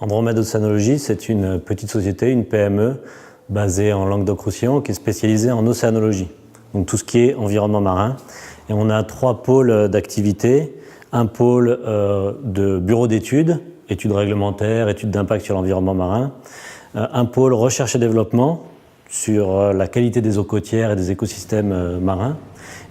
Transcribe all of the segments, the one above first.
Andromède Océanologie, c'est une petite société, une PME, basée en Languedoc-Roussillon, qui est spécialisée en océanologie, donc tout ce qui est environnement marin. Et on a 3 pôles d'activité, un pôle de bureau d'études, études réglementaires, études d'impact sur l'environnement marin, un pôle recherche et développement sur la qualité des eaux côtières et des écosystèmes marins,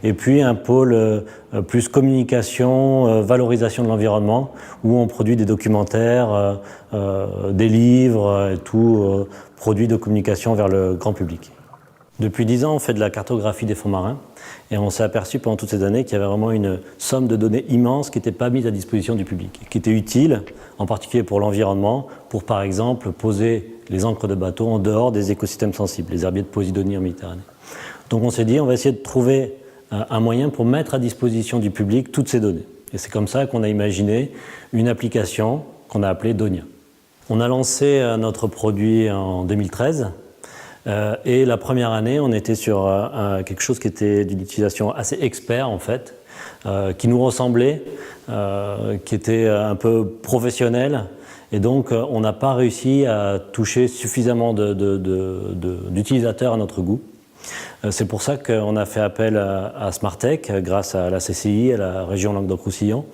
et puis un pôle plus communication, valorisation de l'environnement, où on produit des documentaires, des livres, et tout produit de communication vers le grand public. Depuis 10 ans, on fait de la cartographie des fonds marins, et on s'est aperçu pendant toutes ces années qu'il y avait vraiment une somme de données immense qui n'était pas mise à disposition du public, qui était utile, en particulier pour l'environnement, pour par exemple poser les ancres de bateaux en dehors des écosystèmes sensibles, les herbiers de Posidonie en Méditerranée. Donc on s'est dit, on va essayer de trouver un moyen pour mettre à disposition du public toutes ces données. Et c'est comme ça qu'on a imaginé une application qu'on a appelée Donia. On a lancé notre produit en 2013, et la première année, on était sur quelque chose qui était d'une utilisation assez expert en fait, qui nous ressemblait, qui était un peu professionnel, et donc on n'a pas réussi à toucher suffisamment d'utilisateurs à notre goût. C'est pour ça qu'on a fait appel à Smartech grâce à la CCI, à la région Languedoc-Roussillon.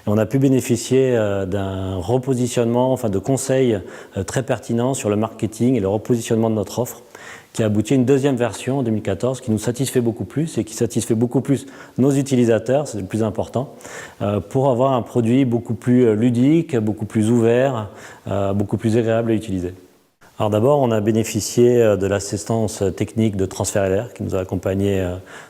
On a pu bénéficier d'un repositionnement, enfin de conseils très pertinents sur le marketing et le repositionnement de notre offre, qui a abouti à une deuxième version en 2014 qui nous satisfait beaucoup plus et qui satisfait beaucoup plus nos utilisateurs, c'est le plus important, pour avoir un produit beaucoup plus ludique, beaucoup plus ouvert, beaucoup plus agréable à utiliser. Alors d'abord, on a bénéficié de l'assistance technique de Transfert LR qui nous a accompagnés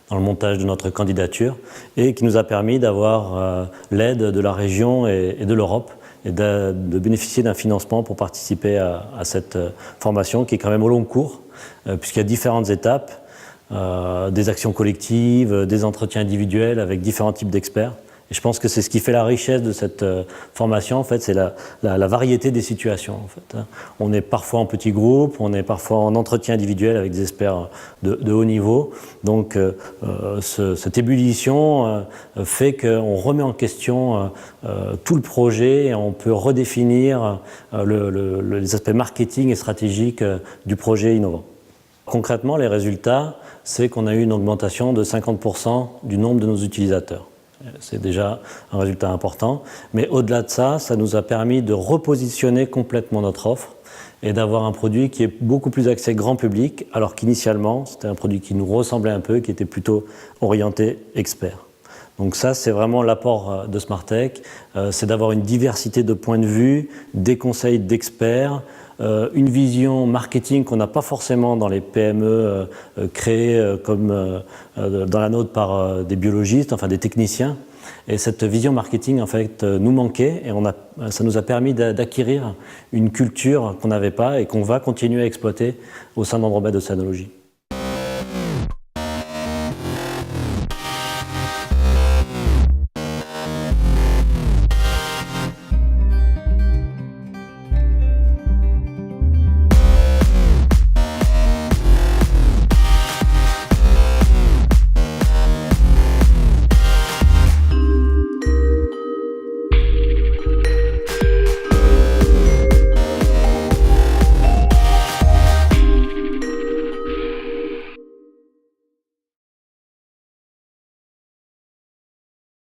dans le montage de notre candidature et qui nous a permis d'avoir l'aide de la région et de l'Europe et de bénéficier d'un financement pour participer à cette formation qui est quand même au long cours, puisqu'il y a différentes étapes, des actions collectives, des entretiens individuels avec différents types d'experts. Et je pense que c'est ce qui fait la richesse de cette formation, en fait, c'est la variété des situations. En fait. On est parfois en petits groupes, on est parfois en entretien individuel avec des experts de haut niveau. Donc cette ébullition fait qu'on remet en question tout le projet et on peut redéfinir les aspects marketing et stratégiques du projet innovant. Concrètement, les résultats, c'est qu'on a eu une augmentation de 50% du nombre de nos utilisateurs. C'est déjà un résultat important, mais au-delà de ça, ça nous a permis de repositionner complètement notre offre et d'avoir un produit qui est beaucoup plus axé grand public, alors qu'initialement, c'était un produit qui nous ressemblait un peu, qui était plutôt orienté expert. Donc ça, c'est vraiment l'apport de Smartech, c'est d'avoir une diversité de points de vue, des conseils d'experts, une vision marketing qu'on n'a pas forcément dans les PME créées comme dans la nôtre par des biologistes, enfin des techniciens. Et cette vision marketing en fait nous manquait et ça nous a permis d'acquérir une culture qu'on n'avait pas et qu'on va continuer à exploiter au sein d'Andromède Océanologie.